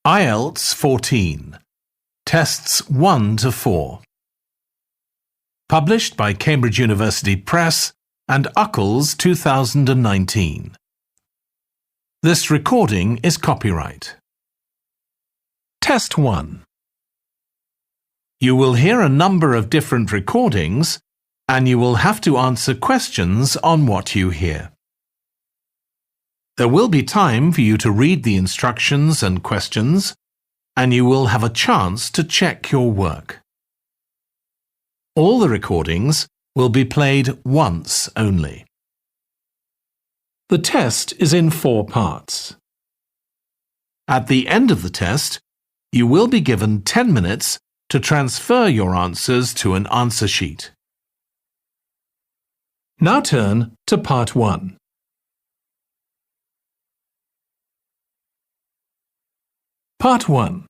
IELTS 14, Tests 1 to 4. Published by Cambridge University Press and Uckles 2019. This recording is copyright. Test 1. You will hear a number of different recordings and you will have to answer questions on what you hear. There will be time for you to read the instructions and questions, and you will have a chance to check your work. All the recordings will be played once only. The test is in 4 parts. At the end of the test, you will be given 10 minutes to transfer your answers to an answer sheet. Now turn to Part 1. Part 1.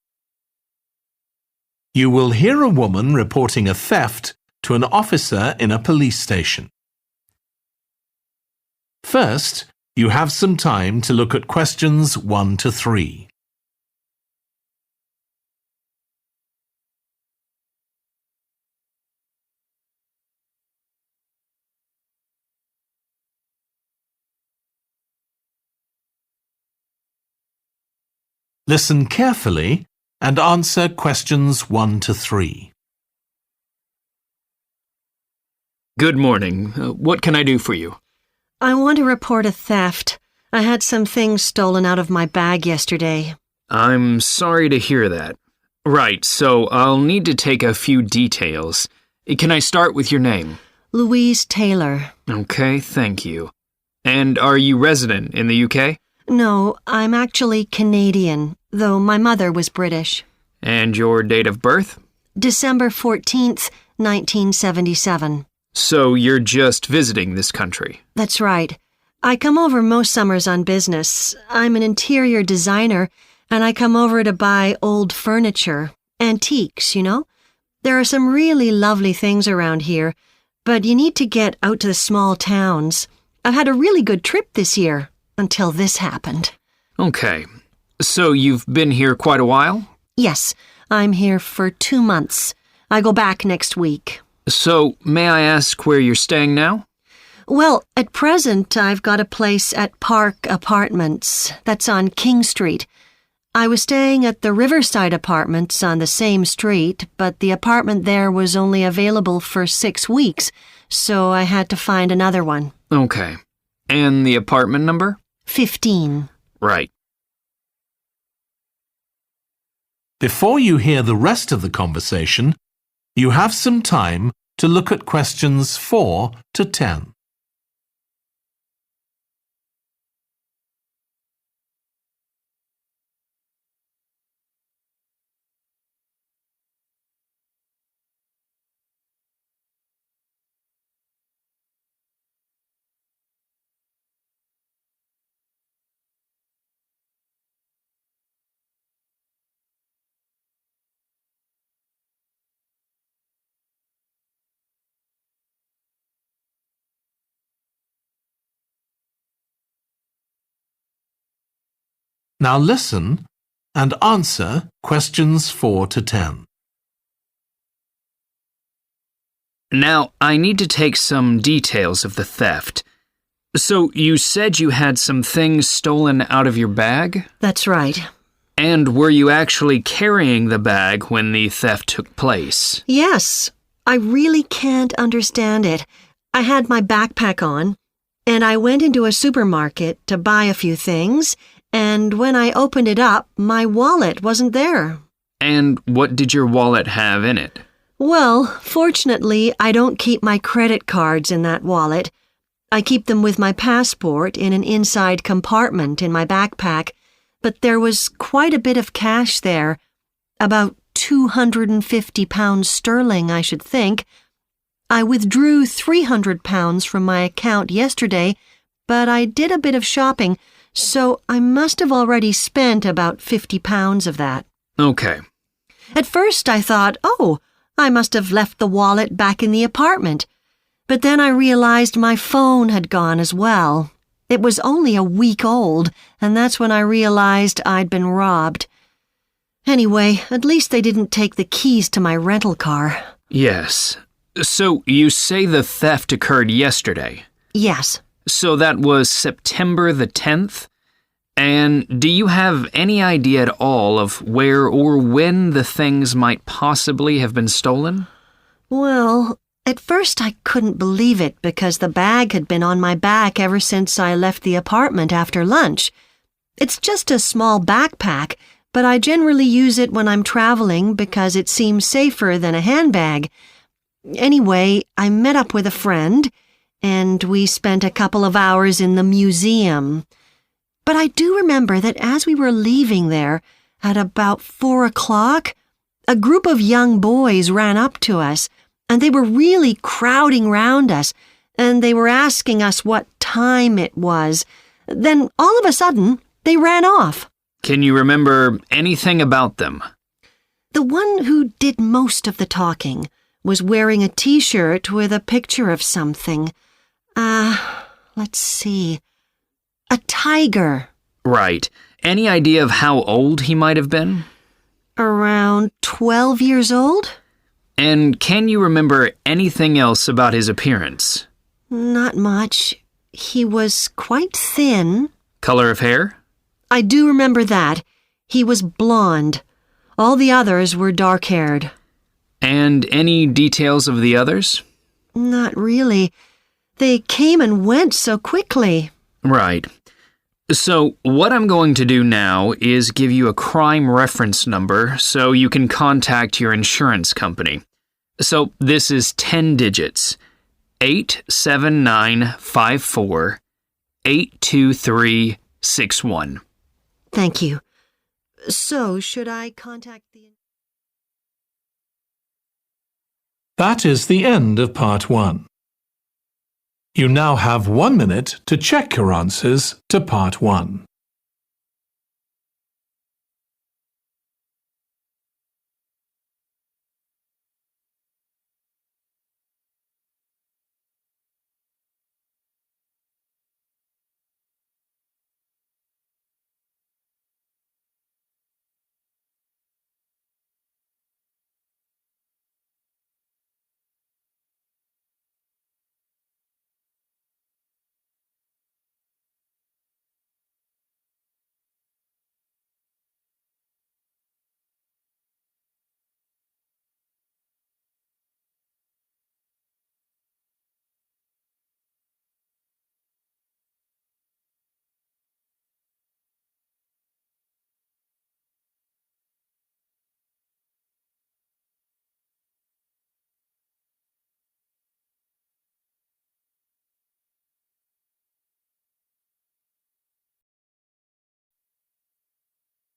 You will hear a woman reporting a theft to an officer in a police station. First, you have some time to look at questions 1 to 3. Listen carefully and answer questions 1 to 3. Good morning. What can I do for you? I want to report a theft. I had some things stolen out of my bag yesterday. I'm sorry to hear that. Right, so I'll need to take a few details. Can I start with your name? Louise Taylor. Okay, thank you. And are you resident in the UK? No, I'm actually Canadian, though my mother was British. And your date of birth? December 14th, 1977. So you're just visiting this country? That's right. I come over most summers on business. I'm an interior designer, and I come over to buy old furniture, antiques, you know? There are some really lovely things around here, but you need to get out to the small towns. I've had a really good trip this year, until this happened. Okay. So you've been here quite a while? Yes, I'm here for 2 months. I go back next week. So, may I ask where you're staying now? Well, at present, I've got a place at Park Apartments. That's on King Street. I was staying at the Riverside Apartments on the same street, but the apartment there was only available for 6 weeks, so I had to find another one. Okay. And the apartment number? 15. Right. Before you hear the rest of the conversation, you have some time to look at questions 4 to 10. Now listen and answer questions 4 to 10. Now, I need to take some details of the theft. So, you said you had some things stolen out of your bag? That's right. And were you actually carrying the bag when the theft took place? Yes, I really can't understand it. I had my backpack on, and I went into a supermarket to buy a few things, and when I opened it up, my wallet wasn't there. And what did your wallet have in it? Well, fortunately, I don't keep my credit cards in that wallet. I keep them with my passport in an inside compartment in my backpack, but there was quite a bit of cash there, about £250 sterling, I should think. I withdrew £300 from my account yesterday, but I did a bit of shopping, so I must have already spent about £50 of that. Okay. At first I thought, I must have left the wallet back in the apartment. But then I realized my phone had gone as well. It was only a week old, and that's when I realized I'd been robbed. Anyway, at least they didn't take the keys to my rental car. Yes. So you say the theft occurred yesterday? Yes. So that was September the 10th? And do you have any idea at all of where or when the things might possibly have been stolen? Well, at first I couldn't believe it because the bag had been on my back ever since I left the apartment after lunch. It's just a small backpack, but I generally use it when I'm traveling because it seems safer than a handbag. Anyway, I met up with a friend, and we spent a couple of hours in the museum. But I do remember that as we were leaving there, at about 4 o'clock, a group of young boys ran up to us, and they were really crowding round us, and they were asking us what time it was. Then, all of a sudden, they ran off. Can you remember anything about them? The one who did most of the talking was wearing a t-shirt with a picture of something. Let's see. A tiger. Right. Any idea of how old he might have been? Around 12 years old? And can you remember anything else about his appearance? Not much. He was quite thin. Color of hair? I do remember that. He was blonde. All the others were dark-haired. And any details of the others? Not really. They came and went so quickly. Right. So what I'm going to do now is give you a crime reference number so you can contact your insurance company. So this is 10 digits. 87954 82361. Thank you. So, should I contact the... That is the end of part 1. You now have 1 minute to check your answers to part 1.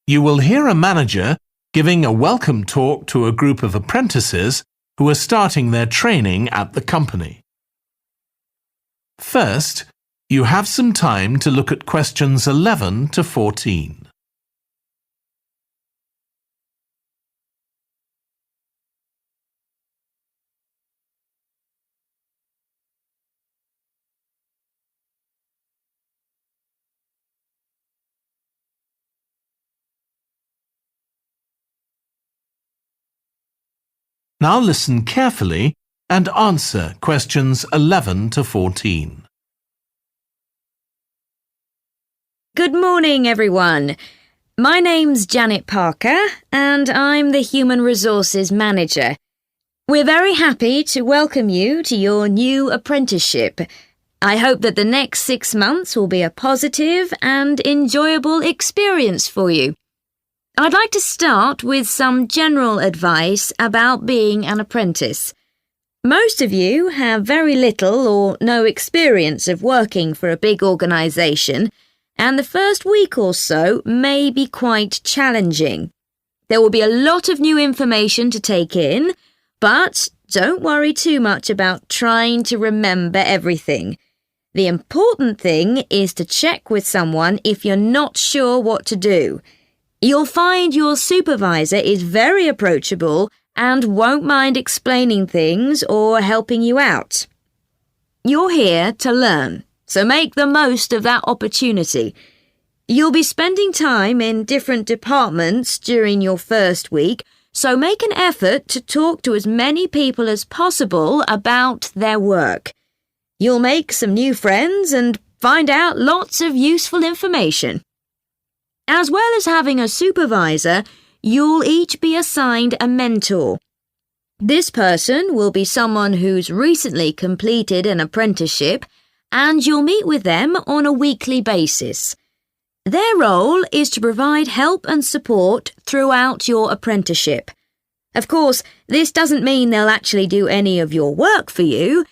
You will hear a manager giving a welcome talk to a group of apprentices who are starting their training at the company. First, you have some time to look at questions 11 to 14. Now listen carefully and answer questions 11 to 14. Good morning, everyone. My name's Janet Parker, and I'm the Human Resources Manager. We're very happy to welcome you to your new apprenticeship. I hope that the next 6 months will be a positive and enjoyable experience for you. I'd like to start with some general advice about being an apprentice. Most of you have very little or no experience of working for a big organisation, and the first week or so may be quite challenging. There will be a lot of new information to take in, but don't worry too much about trying to remember everything. The important thing is to check with someone if you're not sure what to do. You'll find your supervisor is very approachable and won't mind explaining things or helping you out. You're here to learn, so make the most of that opportunity. You'll be spending time in different departments during your first week, so make an effort to talk to as many people as possible about their work. You'll make some new friends and find out lots of useful information. As well as having a supervisor, you'll each be assigned a mentor. This person will be someone who's recently completed an apprenticeship, and you'll meet with them on a weekly basis. Their role is to provide help and support throughout your apprenticeship. Of course, this doesn't mean they'll actually do any of your work for you.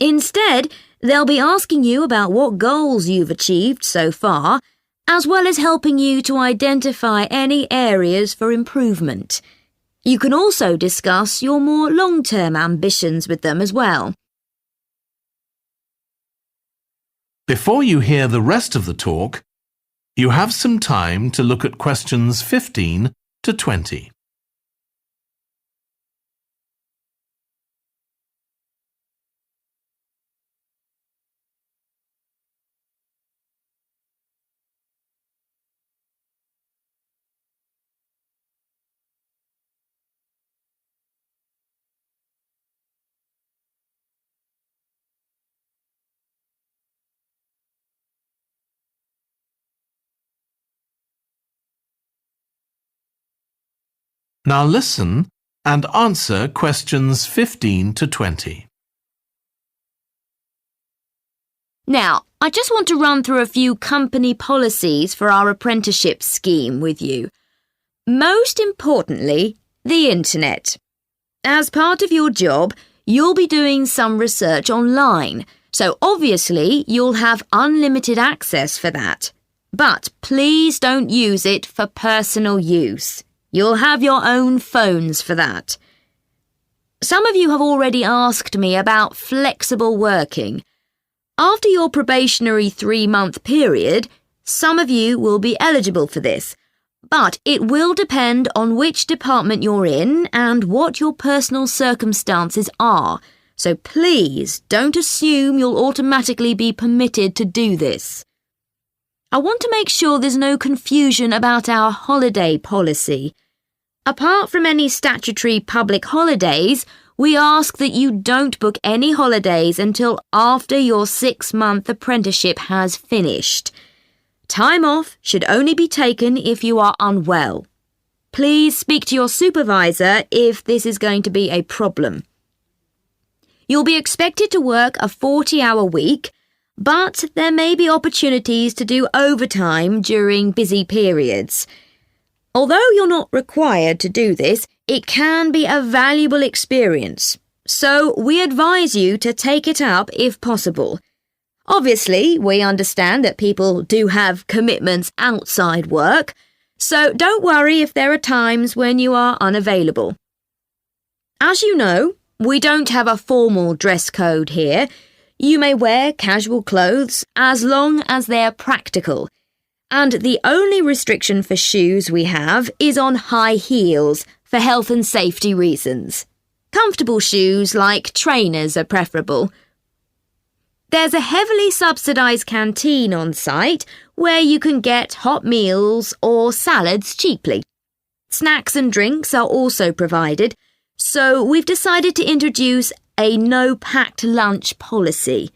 Instead, they'll be asking you about what goals you've achieved so far, as well as helping you to identify any areas for improvement. You can also discuss your more long-term ambitions with them as well. Before you hear the rest of the talk, you have some time to look at questions 15 to 20. Now listen and answer questions 15 to 20. Now, I just want to run through a few company policies for our apprenticeship scheme with you. Most importantly, the internet. As part of your job, you'll be doing some research online, so obviously you'll have unlimited access for that. But please don't use it for personal use. You'll have your own phones for that. Some of you have already asked me about flexible working. After your probationary 3-month period, some of you will be eligible for this, but it will depend on which department you're in and what your personal circumstances are, so please don't assume you'll automatically be permitted to do this. I want to make sure there's no confusion about our holiday policy. Apart from any statutory public holidays, we ask that you don't book any holidays until after your 6-month apprenticeship has finished. Time off should only be taken if you are unwell. Please speak to your supervisor if this is going to be a problem. You'll be expected to work a 40-hour week, but there may be opportunities to do overtime during busy periods. Although you're not required to do this, it can be a valuable experience, so we advise you to take it up if possible. Obviously, we understand that people do have commitments outside work, so don't worry if there are times when you are unavailable. As you know, we don't have a formal dress code here. You may wear casual clothes as long as they're practical. And the only restriction for shoes we have is on high heels for health and safety reasons. Comfortable shoes like trainers are preferable. There's a heavily subsidised canteen on site where you can get hot meals or salads cheaply. Snacks and drinks are also provided, so we've decided to introduce a no-packed lunch policy.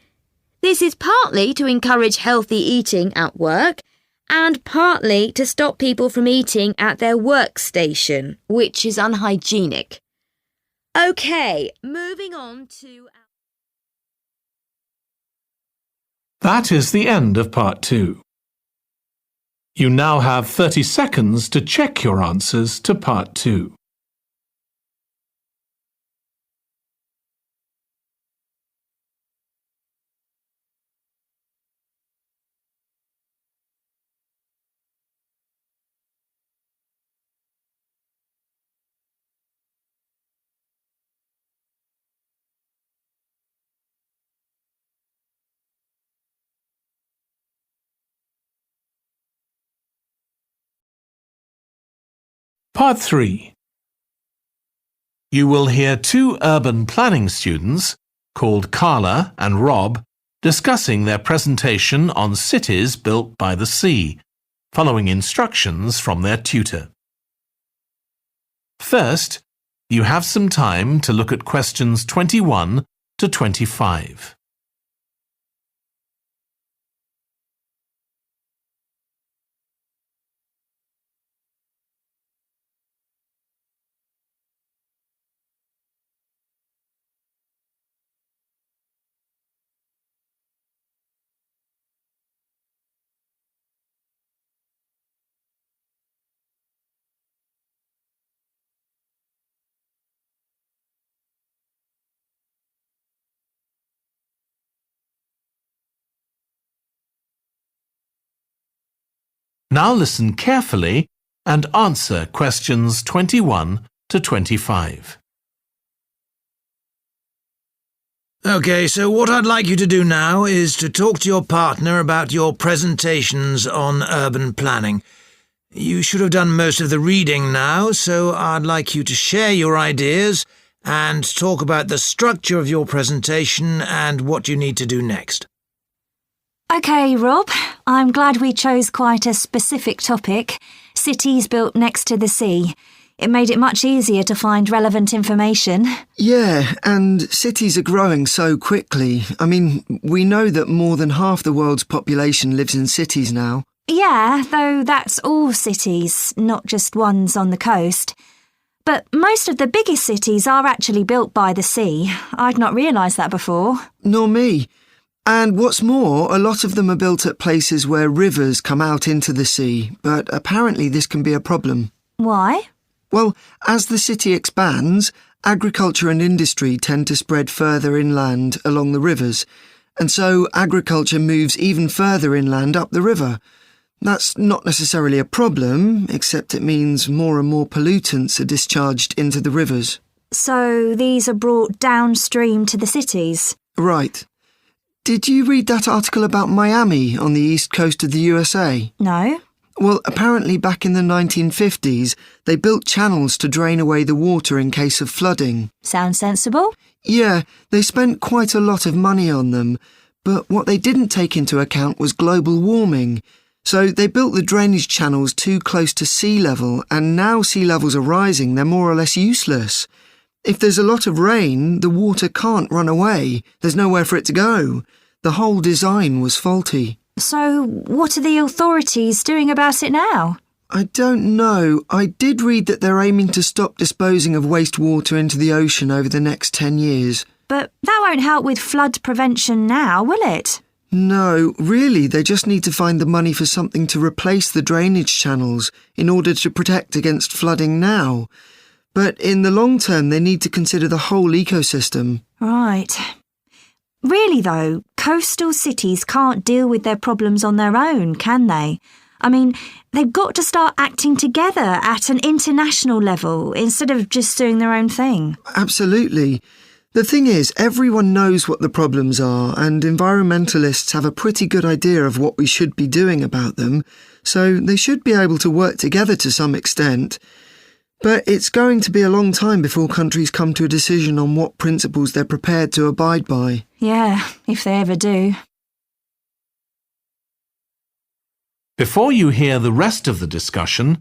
This is partly to encourage healthy eating at work, and partly to stop people from eating at their workstation, which is unhygienic. OK, moving on to... That is the end of part 2. You now have 30 seconds to check your answers to part 2. Part 3. You will hear 2 urban planning students, called Carla and Rob, discussing their presentation on cities built by the sea, following instructions from their tutor. First, you have some time to look at questions 21 to 25. Now listen carefully and answer questions 21 to 25. OK, so what I'd like you to do now is to talk to your partner about your presentations on urban planning. You should have done most of the reading now, so I'd like you to share your ideas and talk about the structure of your presentation and what you need to do next. OK, Rob, I'm glad we chose quite a specific topic, cities built next to the sea. It made it much easier to find relevant information. Yeah, and cities are growing so quickly. I mean, we know that more than half the world's population lives in cities now. Yeah, though that's all cities, not just ones on the coast. But most of the biggest cities are actually built by the sea. I'd not realised that before. Nor me. And what's more, a lot of them are built at places where rivers come out into the sea, but apparently this can be a problem. Why? Well, as the city expands, agriculture and industry tend to spread further inland along the rivers, and so agriculture moves even further inland up the river. That's not necessarily a problem, except it means more and more pollutants are discharged into the rivers. So these are brought downstream to the cities? Right. Did you read that article about Miami on the east coast of the USA? No. Well, apparently back in the 1950s, they built channels to drain away the water in case of flooding. Sounds sensible. Yeah, they spent quite a lot of money on them, but what they didn't take into account was global warming. So they built the drainage channels too close to sea level, and now sea levels are rising, they're more or less useless. If there's a lot of rain, the water can't run away. There's nowhere for it to go. The whole design was faulty. So what are the authorities doing about it now? I don't know. I did read that they're aiming to stop disposing of wastewater into the ocean over the next 10 years. But that won't help with flood prevention now, will it? No, really, they just need to find the money for something to replace the drainage channels in order to protect against flooding now. But in the long term, they need to consider the whole ecosystem. Right. Really, though, coastal cities can't deal with their problems on their own, can they? I mean, they've got to start acting together at an international level instead of just doing their own thing. Absolutely. The thing is, everyone knows what the problems are, and environmentalists have a pretty good idea of what we should be doing about them, so they should be able to work together to some extent. But it's going to be a long time before countries come to a decision on what principles they're prepared to abide by. Yeah, if they ever do. Before you hear the rest of the discussion,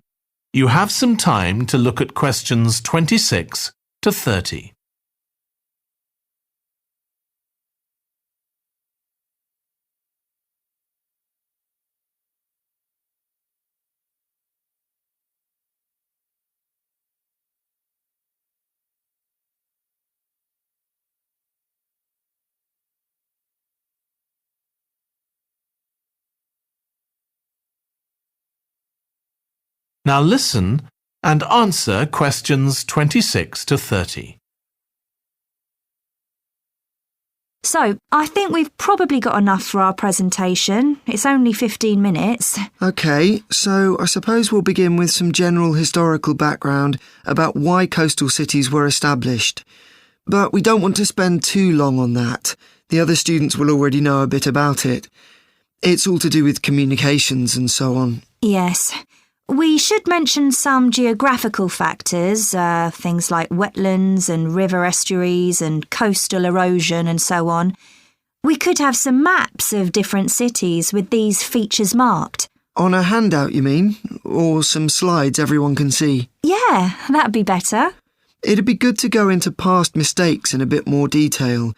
you have some time to look at questions 26 to 30. Now listen and answer questions 26 to 30. So, I think we've probably got enough for our presentation. It's only 15 minutes. OK, so I suppose we'll begin with some general historical background about why coastal cities were established. But we don't want to spend too long on that. The other students will already know a bit about it. It's all to do with communications and so on. Yes. We should mention some geographical factors, things like wetlands and river estuaries and coastal erosion and so on. We could have some maps of different cities with these features marked. On a handout, you mean? Or some slides everyone can see? Yeah, that'd be better. It'd be good to go into past mistakes in a bit more detail.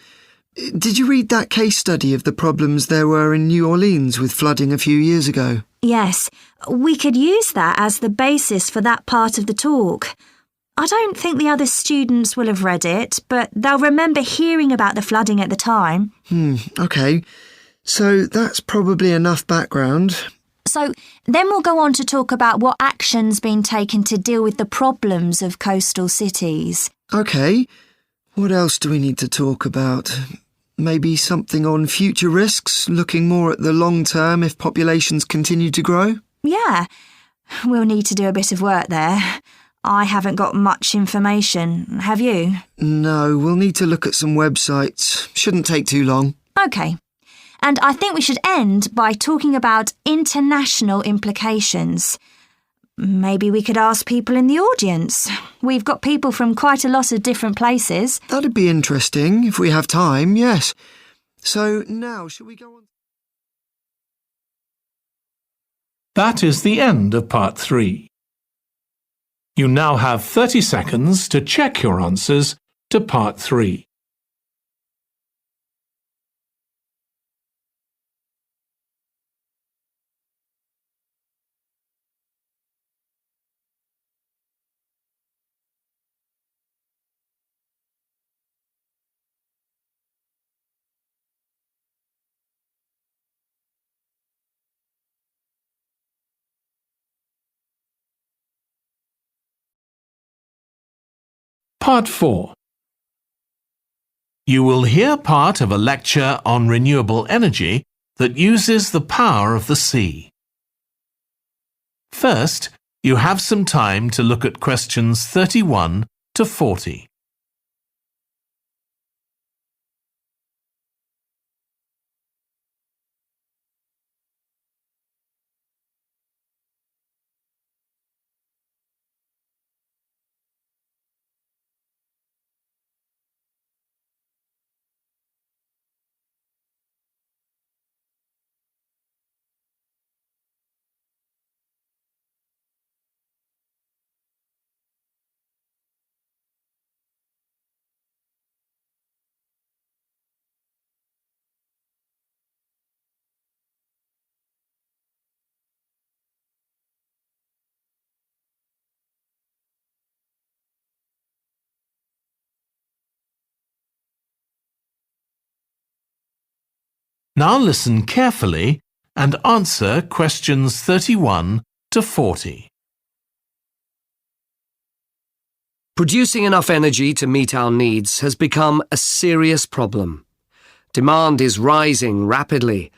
Did you read that case study of the problems there were in New Orleans with flooding a few years ago? Yes, we could use that as the basis for that part of the talk. I don't think the other students will have read it, but they'll remember hearing about the flooding at the time. OK. So that's probably enough background. So then we'll go on to talk about what action's been taken to deal with the problems of coastal cities. OK. What else do we need to talk about? Maybe something on future risks, looking more at the long term if populations continue to grow? Yeah, we'll need to do a bit of work there. I haven't got much information, have you? No, we'll need to look at some websites. Shouldn't take too long. OK. And I think we should end by talking about international implications. Maybe we could ask people in the audience. We've got people from quite a lot of different places. That'd be interesting, if we have time, yes. So now, shall we go on? That is the end of part 3. You now have 30 seconds to check your answers to part 3. Part 4. You will hear part of a lecture on renewable energy that uses the power of the sea. First, you have some time to look at questions 31 to 40. Now listen carefully and answer questions 31 to 40. Producing enough energy to meet our needs has become a serious problem. Demand is rising rapidly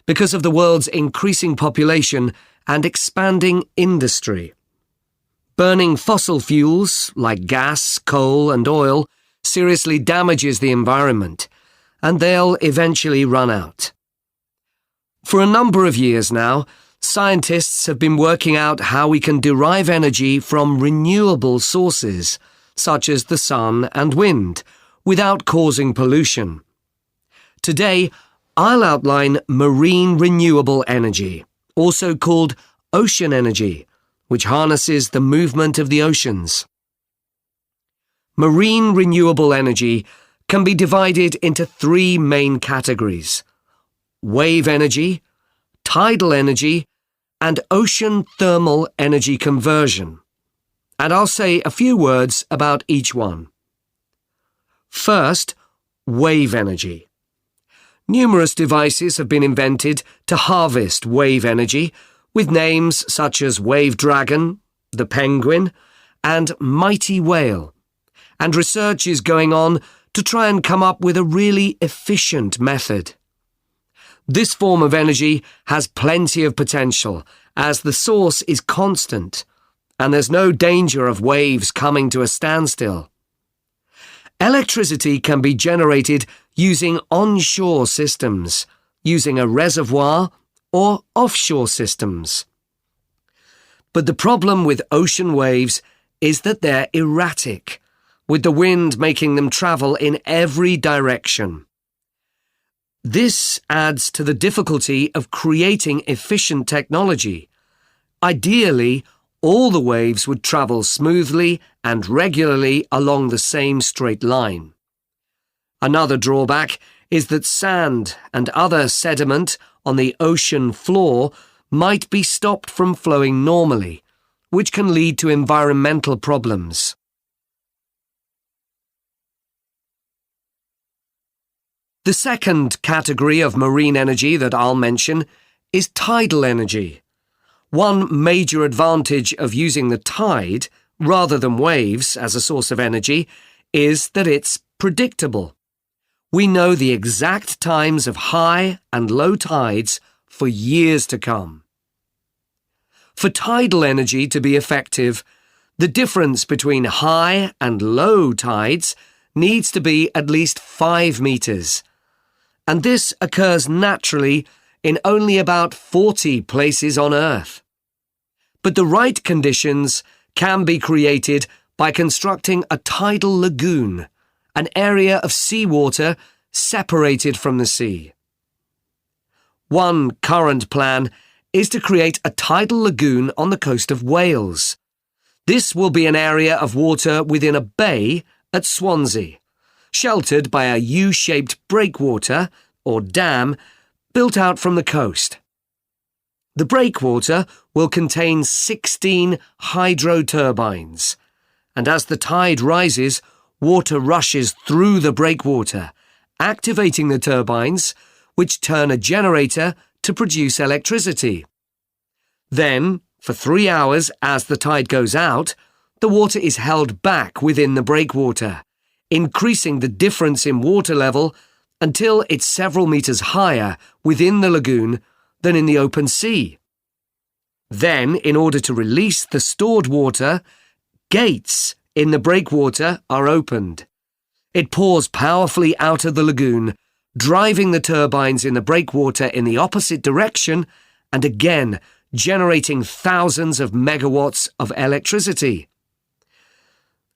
because of the world's increasing population and expanding industry. Burning fossil fuels like gas, coal and oil seriously damages the environment, and they'll eventually run out. For a number of years now, scientists have been working out how we can derive energy from renewable sources, such as the sun and wind, without causing pollution. Today, I'll outline marine renewable energy, also called ocean energy, which harnesses the movement of the oceans. Marine renewable energy can be divided into 3 main categories: wave energy, tidal energy, and ocean thermal energy conversion. And I'll say a few words about each one. First, wave energy. Numerous devices have been invented to harvest wave energy, with names such as Wave Dragon, the Penguin, and Mighty Whale. And research is going on to try and come up with a really efficient method. This form of energy has plenty of potential, as the source is constant, and there's no danger of waves coming to a standstill. Electricity can be generated using onshore systems, using a reservoir, or offshore systems. But the problem with ocean waves is that they're erratic, with the wind making them travel in every direction. This adds to the difficulty of creating efficient technology, Ideally, all the waves would travel smoothly and regularly along the same straight line. Another drawback is that sand and other sediment on the ocean floor might be stopped from flowing normally, which can lead to environmental problems. The second category of marine energy that I'll mention is tidal energy. One major advantage of using the tide rather than waves as a source of energy is that it's predictable. We know the exact times of high and low tides for years to come. For tidal energy to be effective, the difference between high and low tides needs to be at least 5 meters. And this occurs naturally in only about 40 places on Earth. But the right conditions can be created by constructing a tidal lagoon, an area of seawater separated from the sea. One current plan is to create a tidal lagoon on the coast of Wales. This will be an area of water within a bay at Swansea, sheltered by a U-shaped breakwater, or dam, built out from the coast. The breakwater will contain 16 hydro turbines, and as the tide rises, water rushes through the breakwater, activating the turbines, which turn a generator to produce electricity. Then, for 3 hours as the tide goes out, the water is held back within the breakwater, increasing the difference in water level until it's several meters higher within the lagoon than in the open sea. Then, in order to release the stored water, gates in the breakwater are opened. It pours powerfully out of the lagoon, driving the turbines in the breakwater in the opposite direction and again generating thousands of megawatts of electricity.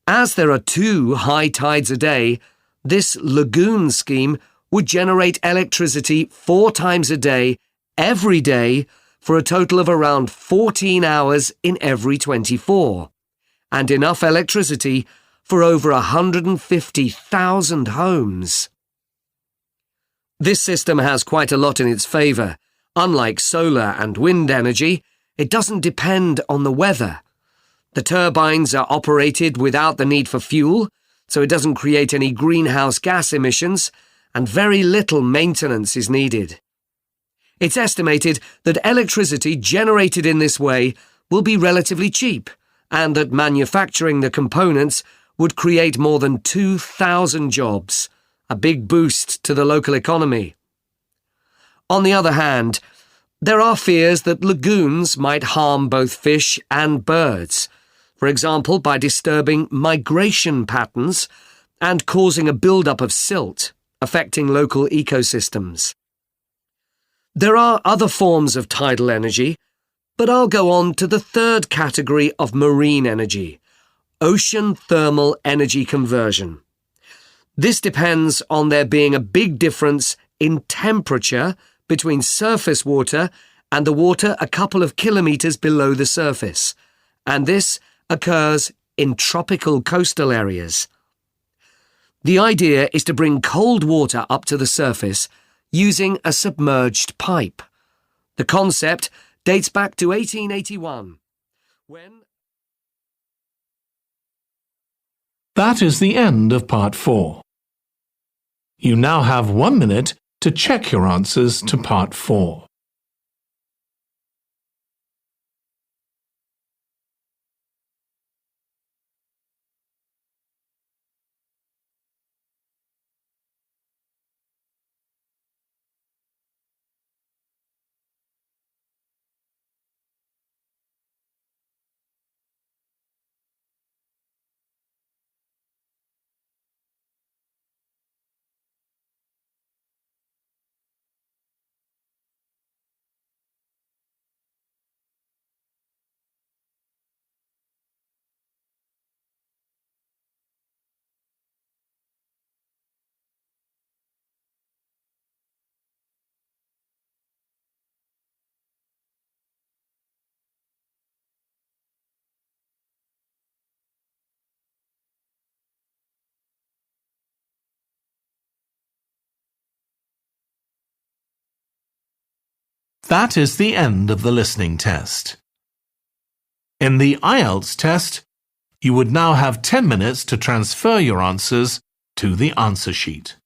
As there are 2 high tides a day, this lagoon scheme would generate electricity 4 times a day, every day, for a total of around 14 hours in every 24, and enough electricity for over 150,000 homes. This system has quite a lot in its favour. Unlike solar and wind energy, it doesn't depend on the weather. The turbines are operated without the need for fuel, so it doesn't create any greenhouse gas emissions, and very little maintenance is needed. It's estimated that electricity generated in this way will be relatively cheap, and that manufacturing the components would create more than 2,000 jobs, a big boost to the local economy. On the other hand, there are fears that lagoons might harm both fish and birds, for example by disturbing migration patterns and causing a build-up of silt, affecting local ecosystems. There are other forms of tidal energy, but I'll go on to the third category of marine energy, ocean thermal energy conversion. This depends on there being a big difference in temperature between surface water and the water a couple of kilometres below the surface, and this occurs in tropical coastal areas. The idea is to bring cold water up to the surface using a submerged pipe. The concept dates back to 1881, when... That is the end of part 4. You now have 1 minute to check your answers to part 4. That is the end of the listening test. In the IELTS test, you would now have 10 minutes to transfer your answers to the answer sheet.